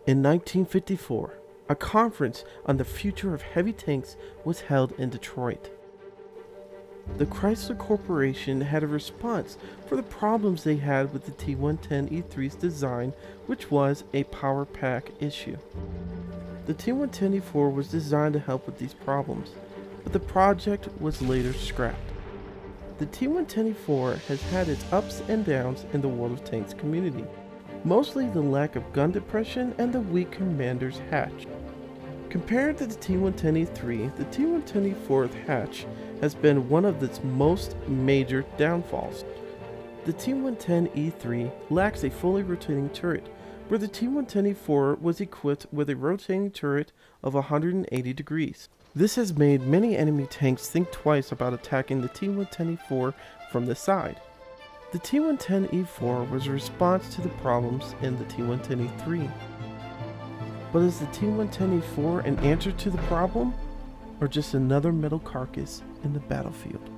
In 1954, a conference on the future of heavy tanks was held in Detroit. The Chrysler Corporation had a response for the problems they had with the T110E3's design, which was a power pack issue. The T110E4 was designed to help with these problems, but the project was later scrapped. The T110E4 has had its ups and downs in the World of Tanks community, mostly the lack of gun depression and the weak commander's hatch. Compared to the T110E3, the T110E4's hatch has been one of its most major downfalls. The T110E3 lacks a fully rotating turret, where the T110E4 was equipped with a rotating turret of 180 degrees. This has made many enemy tanks think twice about attacking the T110E4 from the side. The T110E4 was a response to the problems in the T110E3. But is the T110E4 an answer to the problem, or just another metal carcass in the battlefield?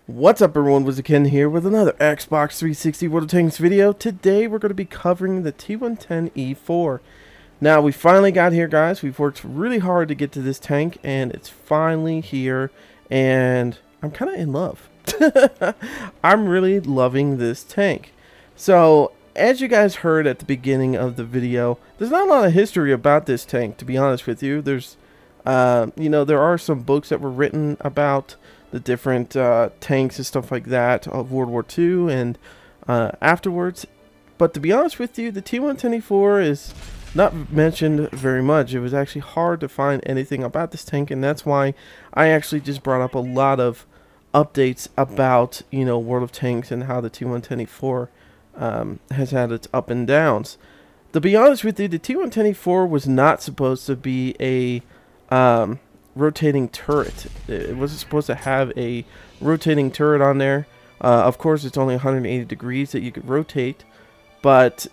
What's up everyone, WizardKen here with another Xbox 360 World of Tanks video. Today we're going to be covering the T110E4. Now we finally got here, guys. We've worked really hard to get to this tank and it's finally here and I'm kind of in love. I'm really loving this tank. So as you guys heard at the beginning of the video, there's not a lot of history about this tank, to be honest with you. There's there are some books that were written about the different tanks and stuff like that of World War II and afterwards. But to be honest with you, the T110E4 is not mentioned very much. It was actually hard to find anything about this tank, and that's why I actually just brought up a lot of updates about, World of Tanks and how the T110E4 has had its up and downs. To be honest with you, the T110E4 was not supposed to be a rotating turret. It wasn't supposed to have a rotating turret on there. Of course, it's only 180 degrees that you could rotate, but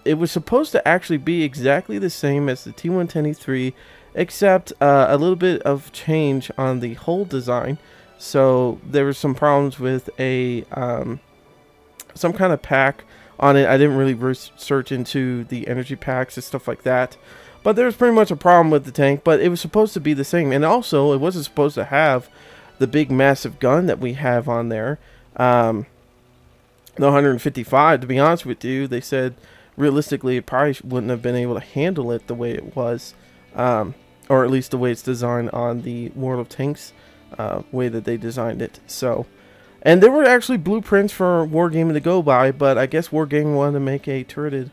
it was supposed to actually be exactly the same as the T110E3, except a little bit of change on the hull design. So there were some problems with a some kind of pack on it. I didn't really research into the energy packs and stuff like that. But there was pretty much a problem with the tank, but it was supposed to be the same. And also, it wasn't supposed to have the big massive gun that we have on there. The 155, to be honest with you, they said realistically it probably wouldn't have been able to handle it the way it was. Or at least the way it's designed on the World of Tanks way that they designed it. So, and there were actually blueprints for Wargaming to go by, but I guess Wargaming wanted to make a turreted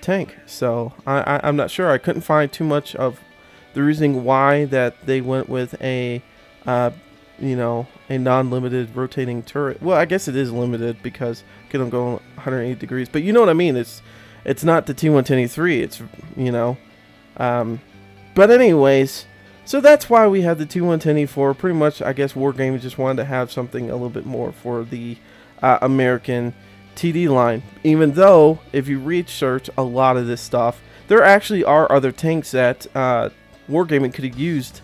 tank, so I'm not sure. I couldn't find too much of the reasoning why that they went with a a non-limited rotating turret. Well, I guess it is limited because it can go 180 degrees, but you know what I mean. It's not the T110E3. It's but anyways, so that's why we have the T110E4. Pretty much, I guess Wargaming just wanted to have something a little bit more for the American TD line, even though if you research a lot of this stuff, there actually are other tanks that Wargaming could have used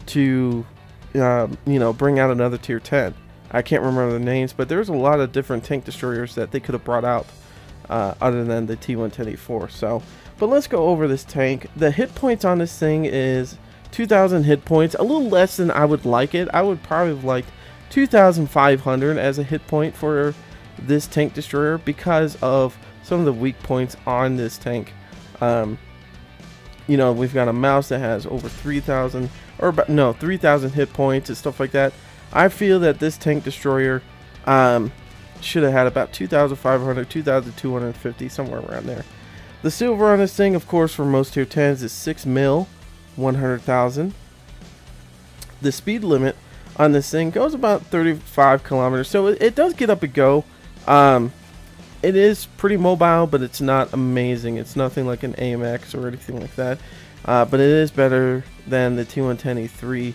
to bring out another tier 10. I can't remember the names, but there's a lot of different tank destroyers that they could have brought out other than the T110E4. So, but let's go over this tank. The hit points on this thing is 2,000 hit points, a little less than I would like it. I would probably have liked 2,500 as a hit point for this tank destroyer because of some of the weak points on this tank. We've got a mouse that has over 3,000 or about, no, 3,000 hit points and stuff like that. I feel that this tank destroyer should have had about 2,500, 2,250, somewhere around there. The silver on this thing, of course, for most tier 10s is 6 mil, 100,000. The speed limit on this thing goes about 35 kilometers, so it does get up and go. It is pretty mobile, but it's not amazing. It's nothing like an AMX or anything like that, but it is better than the T110E3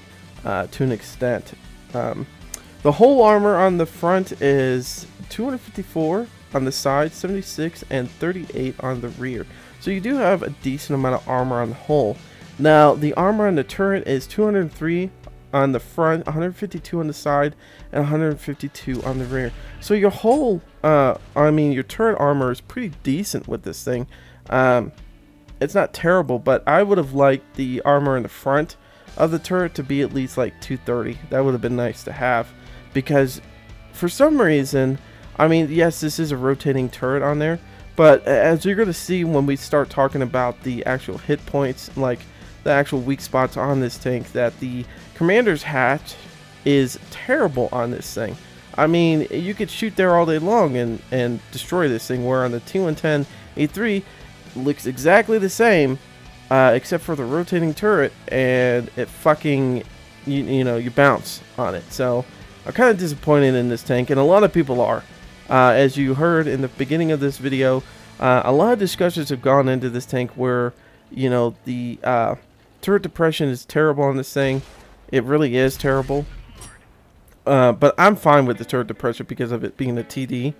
to an extent. The whole armor on the front is 254 on the side, 76 and 38 on the rear, so you do have a decent amount of armor on the hull. Now, the armor on the turret is 203 on the front, 152 on the side, and 152 on the rear. So your whole, your turret armor is pretty decent with this thing. It's not terrible, but I would have liked the armor in the front of the turret to be at least like 230. That would have been nice to have, because for some reason, I mean, yes, this is a rotating turret on there, but as you're going to see when we start talking about the actual hit points, like the actual weak spots on this tank, that the commander's hatch is terrible on this thing. I mean, you could shoot there all day long and destroy this thing, where on the T110E4 looks exactly the same, except for the rotating turret, and it fucking, you bounce on it. So I'm kind of disappointed in this tank, and a lot of people are. As you heard in the beginning of this video, a lot of discussions have gone into this tank where, the turret depression is terrible on this thing. It really is terrible. But I'm fine with the turret depression because of it being a TD,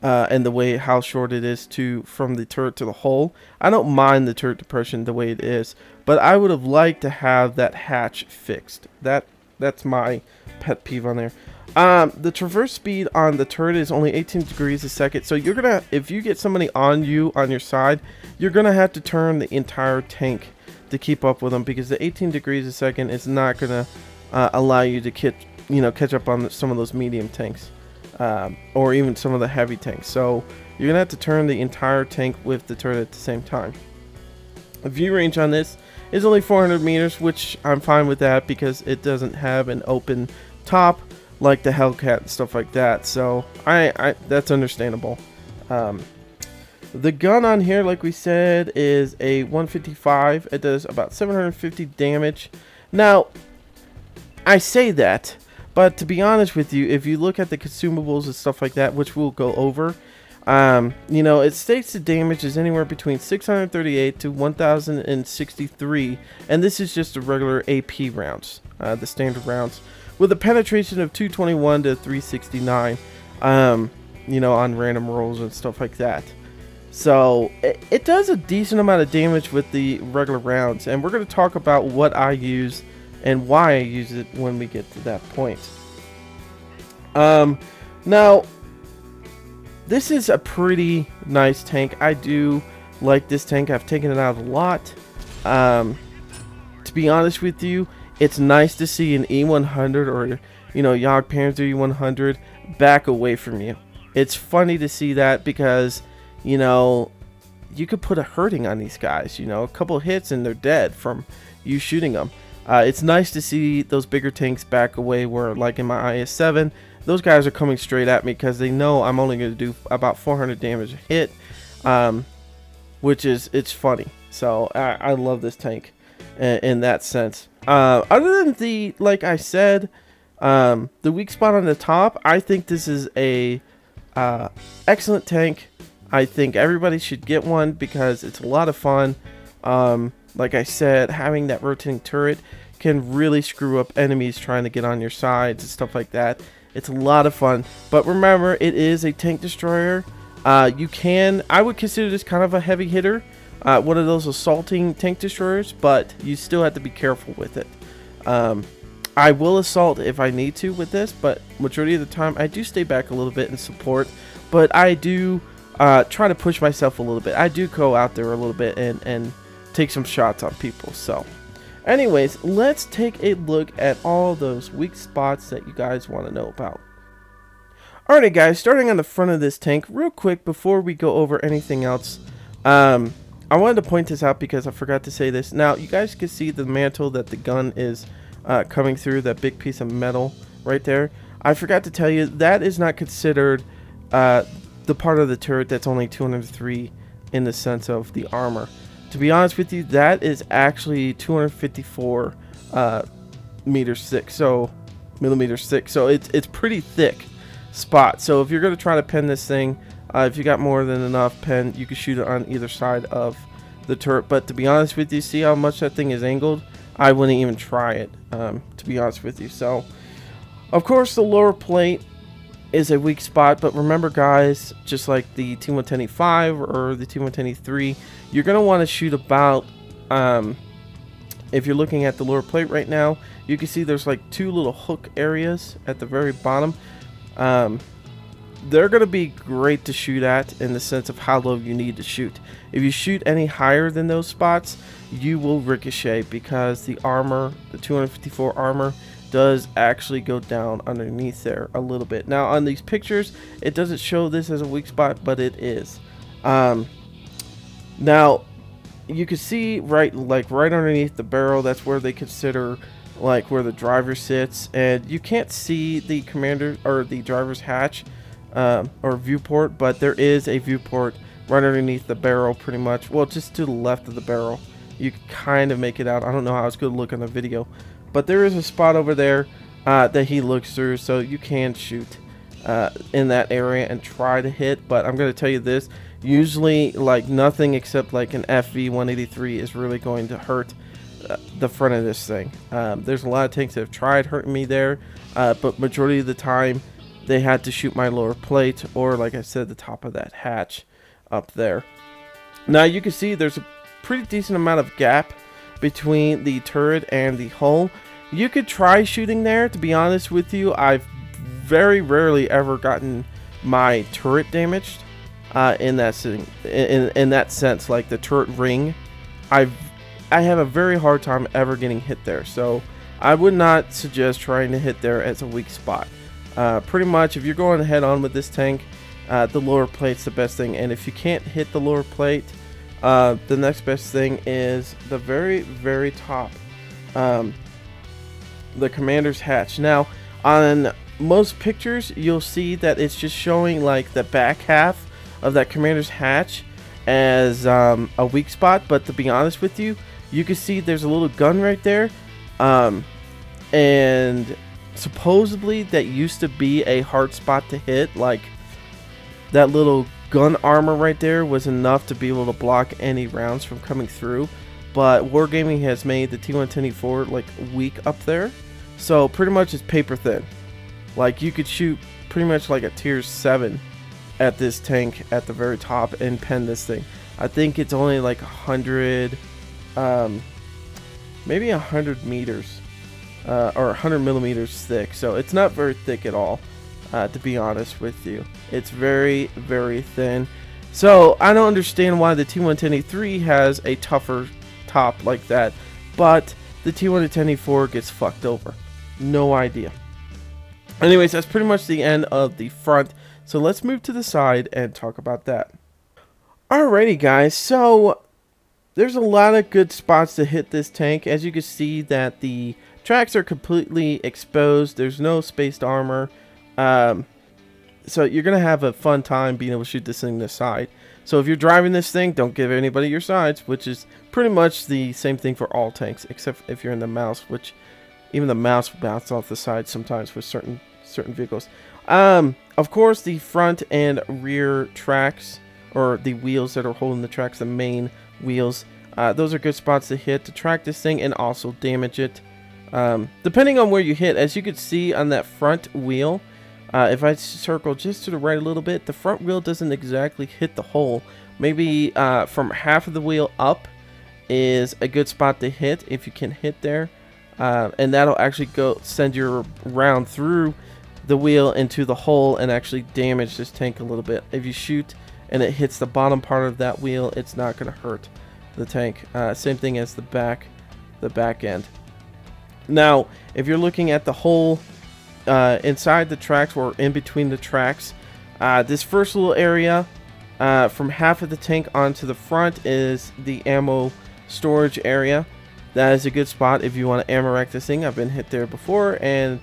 and the way how short it is from the turret to the hull. I don't mind the turret depression the way it is, but I would have liked to have that hatch fixed. That's my pet peeve on there. The traverse speed on the turret is only 18 degrees a second, so you're gonna, if you get somebody on your side, you're gonna have to turn the entire tank to keep up with them, because the 18 degrees a second is not gonna allow you to catch up on some of those medium tanks, or even some of the heavy tanks. So you're gonna have to turn the entire tank with the turret at the same time. The view range on this is only 400 meters, which I'm fine with that because it doesn't have an open top like the Hellcat and stuff like that. So that's understandable. The gun on here, like we said, is a 155. It does about 750 damage. Now, I say that, but to be honest with you, if you look at the consumables and stuff like that, which we'll go over, it states the damage is anywhere between 638 to 1063, and this is just the regular AP rounds, the standard rounds, with a penetration of 221 to 369, on random rolls and stuff like that. So it does a decent amount of damage with the regular rounds, and we're going to talk about what I use and why I use it when we get to that point. Now, this is a pretty nice tank. I do like this tank. I've taken it out a lot. To be honest with you, it's nice to see an E100 or, Jagd Panzer E100 back away from you. It's funny to see that because, you could put a hurting on these guys, a couple hits and they're dead from you shooting them. It's nice to see those bigger tanks back away, where like in my IS-7, those guys are coming straight at me because they know I'm only going to do about 400 damage a hit, it's funny. So I love this tank in that sense. Other than like I said, the weak spot on the top, I think this is a excellent tank. I think everybody should get one because it's a lot of fun. Like I said, having that rotating turret can really screw up enemies trying to get on your sides and stuff like that. It's a lot of fun, but remember, it is a tank destroyer. I would consider this kind of a heavy hitter, one of those assaulting tank destroyers, but you still have to be careful with it. I will assault if I need to with this, but majority of the time I do stay back a little bit and support, but I do try to push myself a little bit. I do go out there a little bit and take some shots on people. So anyways, let's take a look at all those weak spots that you guys want to know about. Alright guys, starting on the front of this tank, real quick before we go over anything else, I wanted to point this out because I forgot to say this. Now, you guys can see the mantle that the gun is coming through, that big piece of metal right there. I forgot to tell you, that is not considered the part of the turret that's only 203 in the sense of the armor. To be honest with you, that is actually 254 millimeters thick, so it's pretty thick spot. So if you're going to try to pen this thing, if you got more than enough pen, you can shoot it on either side of the turret. But to be honest with you, see how much that thing is angled? I wouldn't even try it, to be honest with you. So of course the lower plate is a weak spot, but remember guys, just like the T110E4 or the T110E4, you're going to want to shoot about if you're looking at the lower plate right now, you can see there's like 2 little hook areas at the very bottom. They're going to be great to shoot at in the sense of how low you need to shoot. If you shoot any higher than those spots, you will ricochet, because the armor, the 254 armor, does actually go down underneath there a little bit. Now on these pictures, it doesn't show this as a weak spot, but it is. Now you can see right underneath the barrel, that's where they consider like where the driver sits, and you can't see the commander or the driver's hatch or viewport, but there is a viewport right underneath the barrel, pretty much. Well, just to the left of the barrel. You can kind of make it out. I don't know how it's going to look on the video, but there is a spot over there that he looks through, so you can shoot in that area and try to hit. But I'm going to tell you this, usually like nothing except like an FV183 is really going to hurt the front of this thing. There's a lot of tanks that have tried hurting me there, but majority of the time they had to shoot my lower plate, or like I said, the top of that hatch up there. Now you can see there's a pretty decent amount of gap between the turret and the hull. You could try shooting there. To be honest with you, I've very rarely ever gotten my turret damaged in that sense, like the turret ring. I have a very hard time ever getting hit there, so I would not suggest trying to hit there as a weak spot. Pretty much, if you're going head on with this tank, the lower plate's the best thing, and if you can't hit the lower plate, the next best thing is the very top, the commander's hatch. Now on most pictures you'll see that it's just showing like the back half of that commander's hatch as a weak spot, but to be honest with you, you can see there's a little gun right there, and supposedly that used to be a hard spot to hit. Like that little gun armor right there was enough to be able to block any rounds from coming through, but Wargaming has made the T110E4 like weak up there, so pretty much it's paper thin. Like you could shoot pretty much like a tier 7 at this tank at the very top and pen this thing. I think it's only like 100 maybe 100 meters or 100 millimeters thick, so it's not very thick at all, to be honest with you. It's very thin, so I don't understand why the T110E3 has a tougher top like that, but the T110E4 gets fucked over. No idea. Anyways, that's pretty much the end of the front, so let's move to the side and talk about that. Alrighty guys, so there's a lot of good spots to hit this tank. As you can see that the tracks are completely exposed, there's no spaced armor, so you're gonna have a fun time being able to shoot this thing this side. So if you're driving this thing, don't give anybody your sides, which is pretty much the same thing for all tanks, except if you're in the mouse, which even the mouse will bounce off the side sometimes with certain vehicles. Of course, the front and rear tracks, or the wheels that are holding the tracks, the main wheels, those are good spots to hit to track this thing and also damage it, depending on where you hit. As you can see on that front wheel, if I circle just to the right a little bit, the front wheel doesn't exactly hit the hole. Maybe from half of the wheel up is a good spot to hit if you can hit there, and that'll actually send your round through the wheel into the hole and actually damage this tank a little bit. If you shoot and it hits the bottom part of that wheel, it's not going to hurt the tank. Same thing as the back end. Now if you're looking at the hole inside the tracks or in between the tracks, this first little area from half of the tank onto the front is the ammo storage area. That is a good spot if you want to ammo rack this thing. I've been hit there before and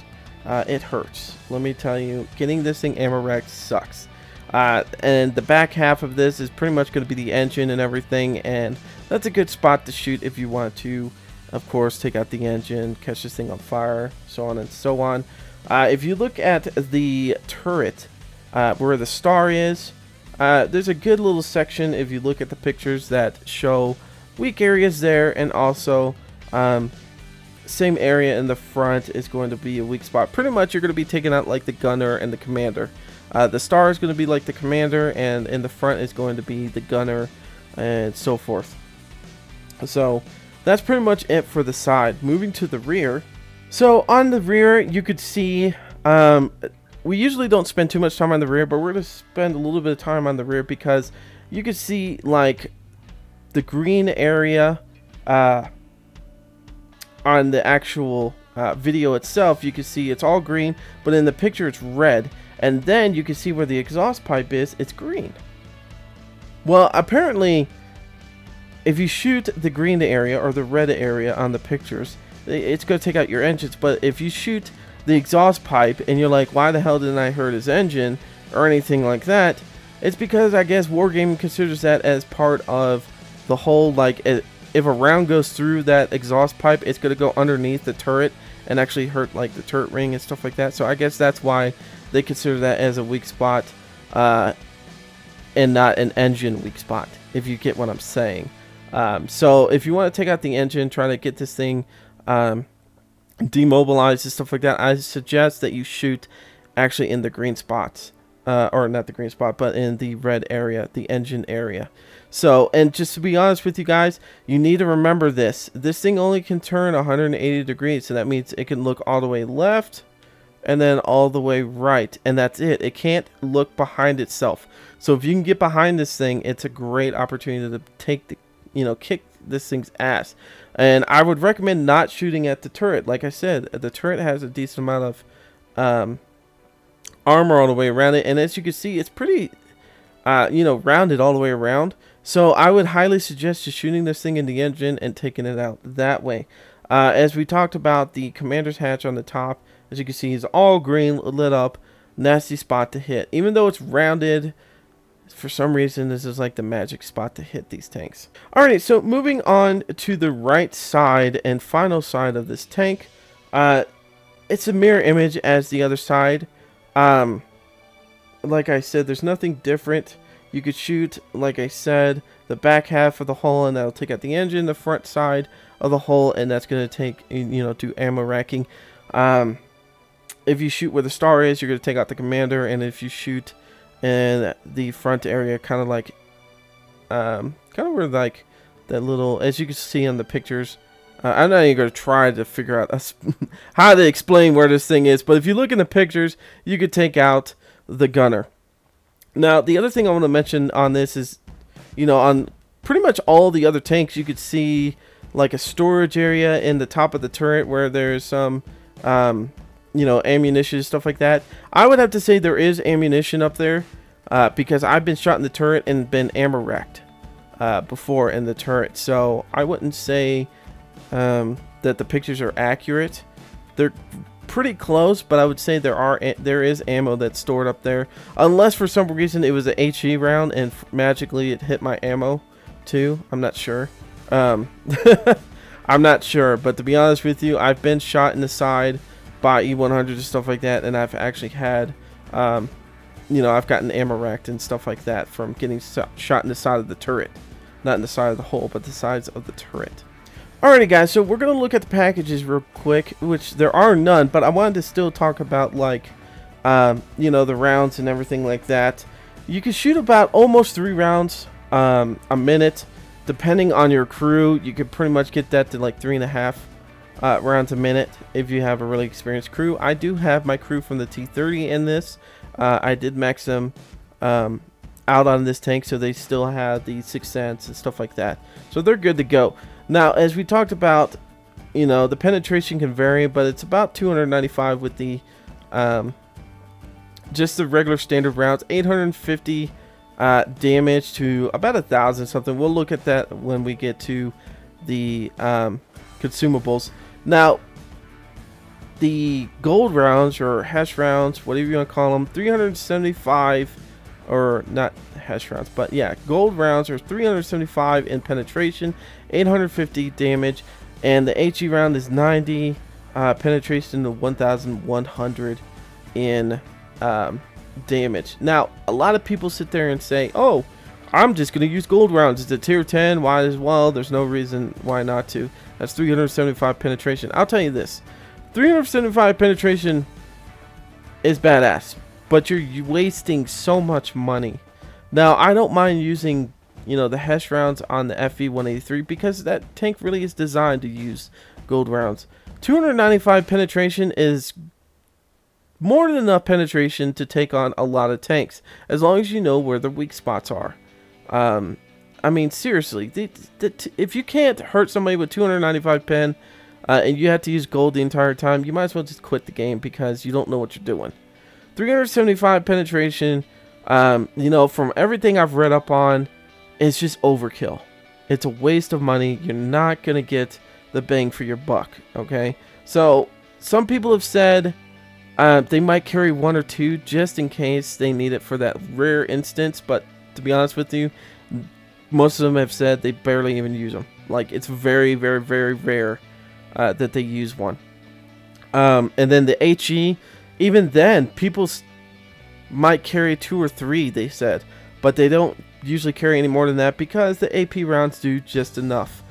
it hurts. Let me tell you, getting this thing ammo racked sucks. And the back half of this is pretty much going to be the engine and everything, and that's a good spot to shoot if you want to, of course, take out the engine, catch this thing on fire, so on and so on. If you look at the turret, where the star is, there's a good little section if you look at the pictures that show weak areas there, and also same area in the front is going to be a weak spot. Pretty much you're going to be taking out like the gunner and the commander. The star is going to be like the commander, and in the front is going to be the gunner, and so forth. So that's pretty much it for the side. Moving to the rear. So on the rear, you could see, we usually don't spend too much time on the rear, but we're going to spend a little bit of time on the rear because you can see like the green area on the actual video itself. You can see it's all green, but in the picture it's red. And then you can see where the exhaust pipe is, it's green. Well, apparently, if you shoot the green area or the red area on the pictures, it's going to take out your engines. But if you shoot the exhaust pipe and you're like, why the hell didn't I hurt his engine or anything like that, it's because I guess Wargaming considers that as part of the whole, like, if a round goes through that exhaust pipe, it's going to go underneath the turret and actually hurt like the turret ring and stuff like that. So I guess that's why they consider that as a weak spot and not an engine weak spot, if you get what I'm saying. So if you want to take out the engine, try to get this thing demobilized and stuff like that, I suggest that you shoot actually in the green spots, or not the green spot, but in the red area, the engine area. So, and just to be honest with you guys, you need to remember this thing only can turn 180 degrees, so that means it can look all the way left and then all the way right, and that's it. It can't look behind itself. So if you can get behind this thing, it's a great opportunity to take the, you know, kick this thing's ass. And I would recommend not shooting at the turret. Like I said, the turret has a decent amount of armor all the way around it, and as you can see, it's pretty you know, rounded all the way around. So I would highly suggest just shooting this thing in the engine and taking it out that way. As we talked about, the commander's hatch on the top, as you can see, is all green, lit up, nasty spot to hit. Even though it's rounded, for some reason this is like the magic spot to hit these tanks. Alright, so moving on to the right side and final side of this tank. It's a mirror image as the other side. Like I said, there's nothing different. You could shoot, like I said, the back half of the hull, and that'll take out the engine, the front side of the hull, and that's going to take, you know, do ammo racking. If you shoot where the star is, you're going to take out the commander, and if you shoot in the front area, kind of where like that little, as you can see on the pictures, I'm not even going to try to figure out how to explain where this thing is, but if you look in the pictures, you could take out the gunner. Now, the other thing I want to mention on this is, you know, on pretty much all the other tanks, you could see like a storage area in the top of the turret where there's some, you know, ammunition, stuff like that. I would have to say there is ammunition up there because I've been shot in the turret and been ammo racked before in the turret. So I wouldn't say that the pictures are accurate. They're pretty close, but I would say there is ammo that's stored up there, unless for some reason it was an HE round and magically it hit my ammo too. I'm not sure. I'm not sure, but to be honest with you, I've been shot in the side by E100s and stuff like that, and I've actually had you know, I've gotten ammo racked and stuff like that from getting shot in the side of the turret, not in the side of the hull, but the sides of the turret. Alrighty guys, so we're going to look at the packages real quick, which there are none, but I wanted to still talk about, like, you know, the rounds and everything like that. You can shoot about almost 3 rounds a minute, depending on your crew. You could pretty much get that to like 3.5 rounds a minute if you have a really experienced crew. I do have my crew from the T30 in this. I did max them out on this tank, so they still have the 6th Sense and stuff like that. So they're good to go. Now, as we talked about, you know, the penetration can vary, but it's about 295 with the just the regular standard rounds. 850 damage to about 1,000 something. We'll look at that when we get to the consumables. Now, the gold rounds or hash rounds, whatever you want to call them, 375, or not hash rounds, but yeah, gold rounds are 375 in penetration, 850 damage, and the HE round is 90 penetration to 1,100 in damage. Now, a lot of people sit there and say, oh, I'm just going to use gold rounds. It's a tier 10, why as well? There's no reason why not to. That's 375 penetration. I'll tell you this, 375 penetration is badass, but you're wasting so much money. Now, I don't mind using you know, the Hesh rounds on the FV183 because that tank really is designed to use gold rounds. 295 penetration is more than enough penetration to take on a lot of tanks, as long as you know where the weak spots are. I mean, seriously, if you can't hurt somebody with 295 pen and you have to use gold the entire time, you might as well just quit the game because you don't know what you're doing. 375 penetration, you know, from everything I've read up on, it's just overkill. It's a waste of money. You're not going to get the bang for your buck, okay? So, some people have said they might carry 1 or 2 just in case they need it for that rare instance, but to be honest with you, most of them have said they barely even use them. Like, it's very, very, very rare that they use one. And then the HE, even then, people might carry 2 or 3, they said. But they don't usually carry any more than that because the AP rounds do just enough.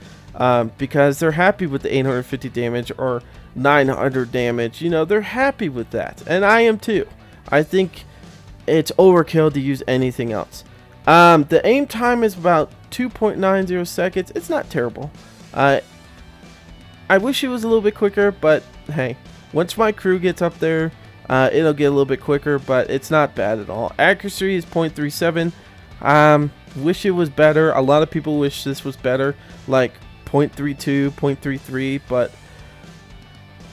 Because they're happy with the 850 damage or 900 damage. You know, they're happy with that. And I am too. I think it's overkill to use anything else. The aim time is about 2.90 seconds. It's not terrible. I wish it was a little bit quicker, but hey, once my crew gets up there, it'll get a little bit quicker, but it's not bad at all. Accuracy is 0.37. Wish it was better. A lot of people wish this was better, like 0.32, 0.33, but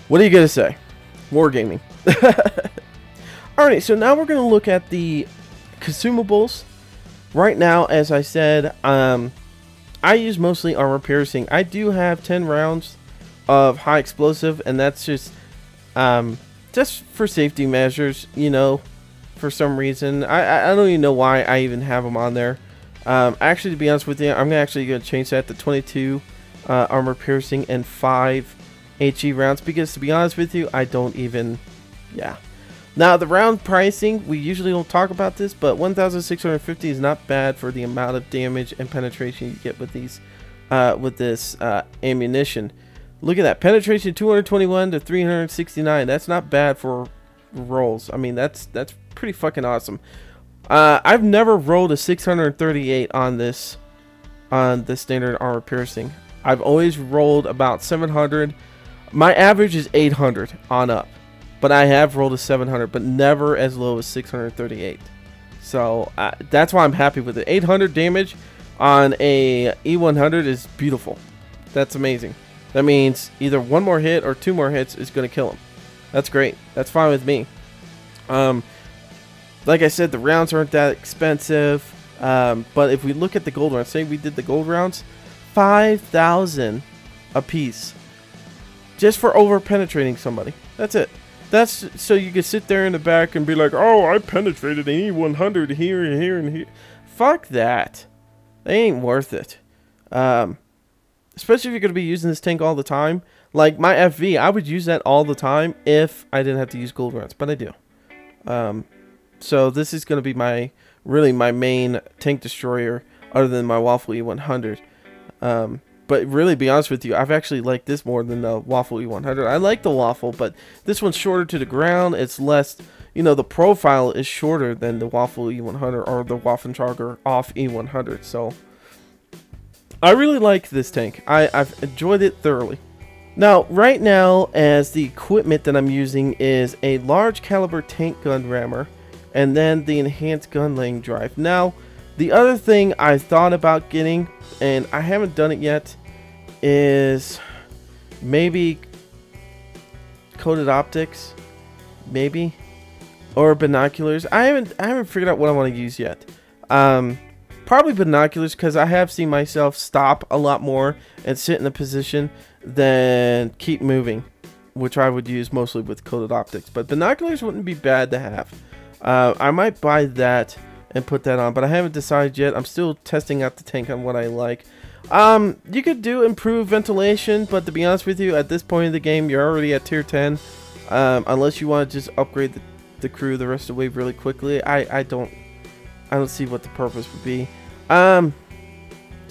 what are you gonna say? Wargaming. Alright, so now we're gonna look at the consumables. Right now, as I said, I use mostly armor piercing. I do have 10 rounds of high explosive, and that's just for safety measures, you know, for some reason. I don't even know why I even have them on there. Actually, to be honest with you, I'm actually going to change that to 22 armor piercing and 5 HE rounds, because to be honest with you, I don't even, yeah. Now, the round pricing, we usually don't talk about this, but 1,650 is not bad for the amount of damage and penetration you get with these, with this ammunition. Look at that, penetration 221 to 369. That's not bad for rolls. I mean, that's pretty fucking awesome. I've never rolled a 638 on this standard armor piercing. I've always rolled about 700. My average is 800 on up. But I have rolled a 700, but never as low as 638. So that's why I'm happy with it. 800 damage on a E100 is beautiful. That's amazing. That means either 1 more hit or 2 more hits is going to kill him. That's great. That's fine with me. Like I said, the rounds aren't that expensive. But if we look at the gold rounds, say we did the gold rounds, 5,000 a piece. Just for over penetrating somebody. That's it. That's so you can sit there in the back and be like, oh, I penetrated an E100 here and here and here. Fuck that. They ain't worth it. Especially if you're going to be using this tank all the time. Like my FV, I would use that all the time if I didn't have to use gold rounds. But I do. So this is going to be really my main tank destroyer other than my Waffle E100. But really, be honest with you, I've actually liked this more than the Waffle E100. I like the Waffle, but this one's shorter to the ground. It's less, you know, the profile is shorter than the Waffle E100 or the Waffentrager off E100. So, I really like this tank. I've enjoyed it thoroughly. Now, right now, as the equipment that I'm using is a large caliber tank gun rammer, and then the enhanced gun laying drive. Now, the other thing I thought about getting, and I haven't done it yet, is maybe coated optics, maybe, or binoculars. I haven't figured out what I want to use yet. Probably binoculars, because I have seen myself stop a lot more and sit in a position than keep moving, which I would use mostly with coated optics. But binoculars wouldn't be bad to have. I might buy that and put that on, but I haven't decided yet. I'm still testing out the tank on what I like. You could do improved ventilation, but to be honest with you, at this point in the game, you're already at tier 10. Unless you want to just upgrade the crew the rest of the way really quickly, I don't see what the purpose would be. To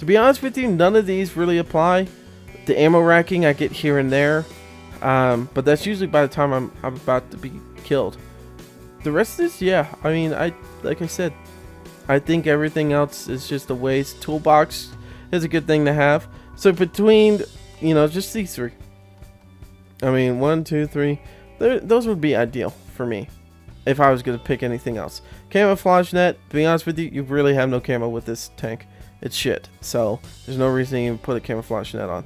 be honest with you, none of these really apply. The ammo racking I get here and there, but that's usually by the time I'm about to be killed. The rest of this, yeah, I mean, like I said, I think everything else is just a waste. Toolbox is a good thing to have. So between, you know, just these three. I mean, 1, 2, 3. Those would be ideal for me if I was going to pick anything else. Camouflage net, to be honest with you, you really have no camo with this tank. It's shit. So there's no reason to even put a camouflage net on.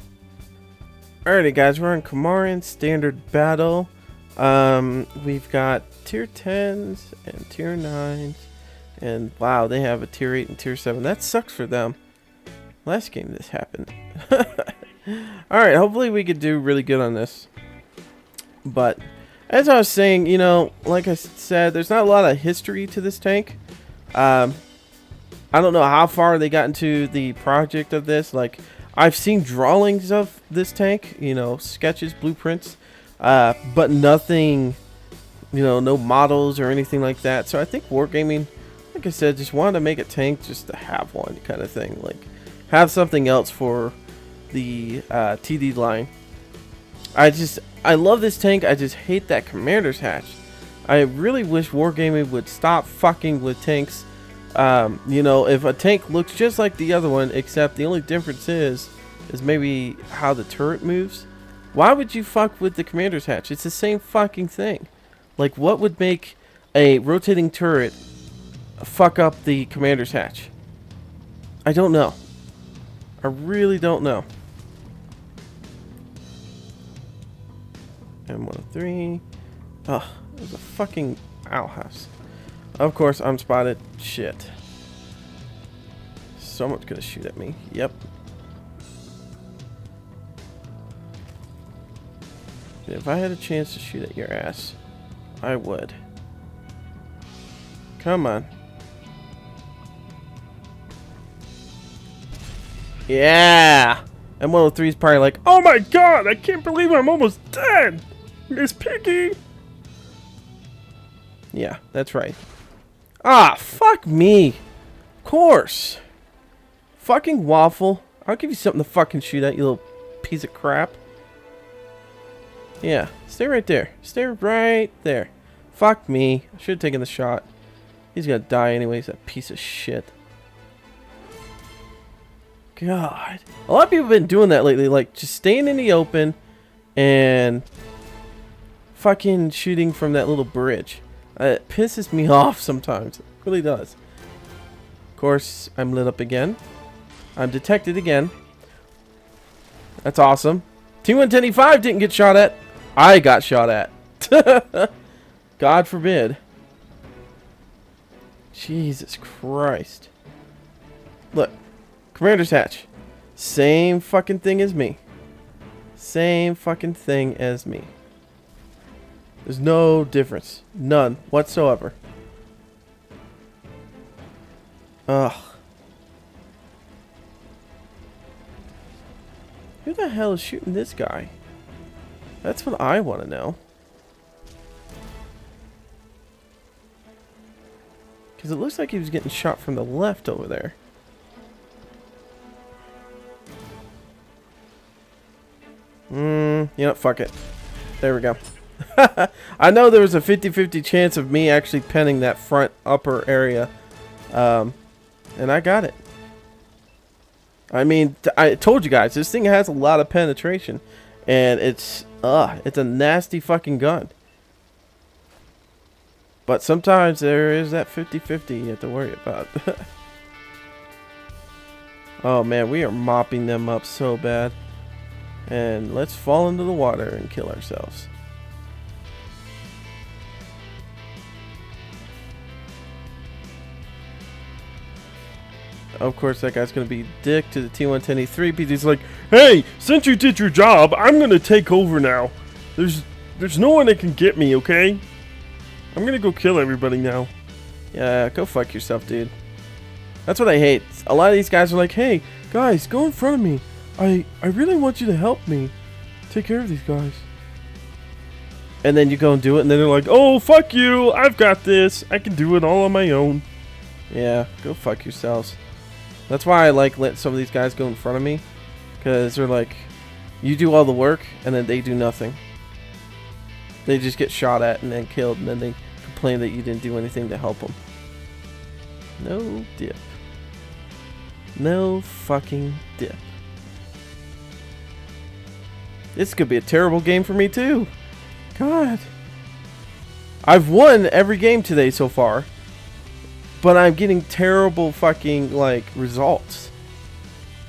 Alrighty guys, we're on Kamarian Standard Battle. We've got tier 10s and tier 9s. And wow, they have a tier 8 and tier 7. That sucks for them. Last game this happened. Alright, hopefully we could do really good on this. But as I was saying, you know, like I said, there's not a lot of history to this tank. I don't know how far they got into the project of this. Like, I've seen drawings of this tank, you know, sketches, blueprints, but nothing, you know, no models or anything like that. So I think Wargaming, like I said, just wanted to make a tank just to have one kind of thing. Like, have something else for the TD line. I love this tank. I just hate that commander's hatch. I really wish Wargaming would stop fucking with tanks. You know, if a tank looks just like the other one, except the only difference is maybe how the turret moves. Why would you fuck with the commander's hatch? It's the same fucking thing. Like, what would make a rotating turret fuck up the commander's hatch? I don't know. I really don't know. M103. Ugh, there's a fucking owl house. Of course, I'm spotted. Shit. Someone's gonna shoot at me. Yep. If I had a chance to shoot at your ass, I would. Come on. Yeah! M103 is probably like, oh my god, I can't believe I'm almost dead! Miss Piggy! Yeah, that's right. Ah, fuck me. Of course. Fucking waffle. I'll give you something to fucking shoot at, you little piece of crap. Yeah, stay right there. Stay right there. Fuck me. I should have taken the shot. He's gonna die anyways, that piece of shit. God. A lot of people have been doing that lately, like just staying in the open and fucking shooting from that little bridge. It pisses me off sometimes. It really does. Of course, I'm lit up again. I'm detected again. That's awesome. T110E4 didn't get shot at. I got shot at. God forbid. Jesus Christ. Look. Commander's hatch. Same fucking thing as me. Same fucking thing as me. There's no difference. None whatsoever. Ugh. Who the hell is shooting this guy? That's what I want to know. Because it looks like he was getting shot from the left over there. You know, fuck it. There we go. I know there was a 50-50 chance of me actually penning that front upper area. And I got it. I mean, I told you guys, this thing has a lot of penetration. And it's a nasty fucking gun. But sometimes there is that 50-50 you have to worry about. Oh man, we are mopping them up so bad. And let's fall into the water and kill ourselves. Of course, that guy's going to be dick to the T110E4 because he's like, hey, since you did your job, I'm going to take over now. There's no one that can get me, okay? I'm going to go kill everybody now. Yeah, go fuck yourself, dude. That's what I hate. A lot of these guys are like, hey, guys, go in front of me. I really want you to help me take care of these guys. And then you go and do it, and then they're like, oh, fuck you. I've got this. I can do it all on my own. Yeah, go fuck yourselves. That's why I like let some of these guys go in front of me. Because they're like, you do all the work, and then they do nothing. They just get shot at and then killed, and then they complain that you didn't do anything to help them. No dip. No fucking dip. This could be a terrible game for me too. God. I've won every game today so far. But I'm getting terrible fucking, like, results.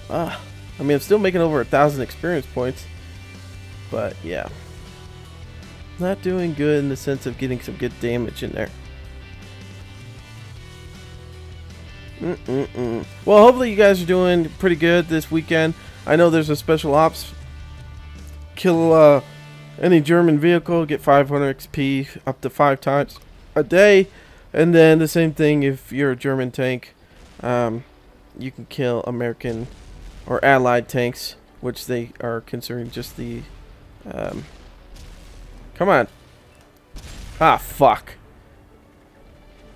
I mean, I'm still making over 1,000 experience points. But, yeah. Not doing good in the sense of getting some good damage in there. Well, hopefully you guys are doing pretty good this weekend. I know there's a special ops. Kill any German vehicle, get 500 XP up to 5 times a day. And then the same thing if you're a German tank. You can kill American or Allied tanks, which they are considering just the... come on. Ah, fuck.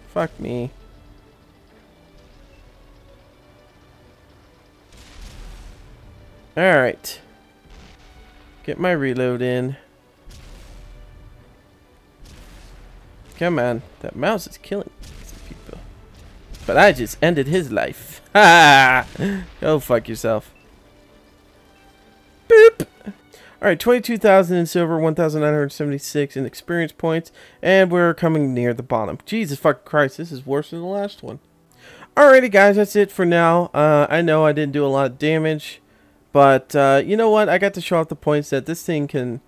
Fuck me. Alright. Get my reload in. Come on. That mouse is killing some people. But I just ended his life. Ha! Go fuck yourself. Boop! Alright, 22,000 in silver, 1,976 in experience points, and we're coming near the bottom. Jesus fucking Christ, this is worse than the last one. Alrighty guys, that's it for now. I know I didn't do a lot of damage, but you know what? I got to show off the points that this thing can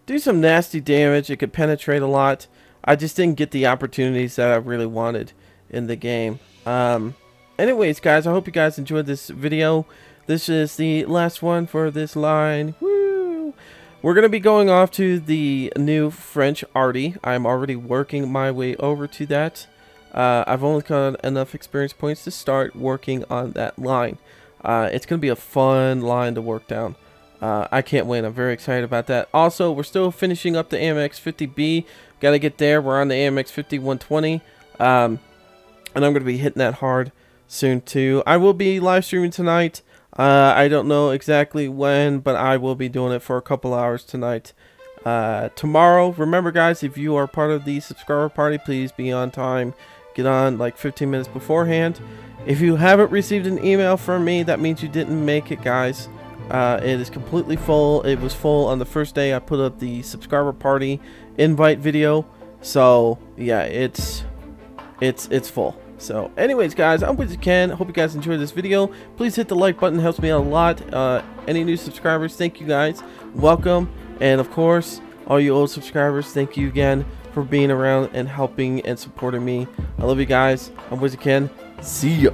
do some nasty damage. It could penetrate a lot. I just didn't get the opportunities that I really wanted in the game. Anyways, guys, I hope you guys enjoyed this video. This is the last one for this line. Woo! We're going to be going off to the new French Arty. I'm already working my way over to that. I've only got enough experience points to start working on that line. It's going to be a fun line to work down. I can't wait. I'm very excited about that. Also, we're still finishing up the AMX 50B. Got to get there. We're on the AMX 5120. And I'm going to be hitting that hard soon too. I will be live streaming tonight. I don't know exactly when, but I will be doing it for a couple hours tonight. Tomorrow, remember guys, if you are part of the subscriber party, please be on time. Get on like 15 minutes beforehand. If you haven't received an email from me, that means you didn't make it, guys. It is completely full. It was full on the first day I put up the subscriber party invite video. So yeah, it's full. So anyways guys, I'm WizardKen. Hope you guys enjoyed this video. Please hit the like button, helps me out a lot. Any new subscribers, thank you guys, welcome. And of course, all you old subscribers, thank you again for being around and helping and supporting me. I love you guys. I'm WizardKen. See ya.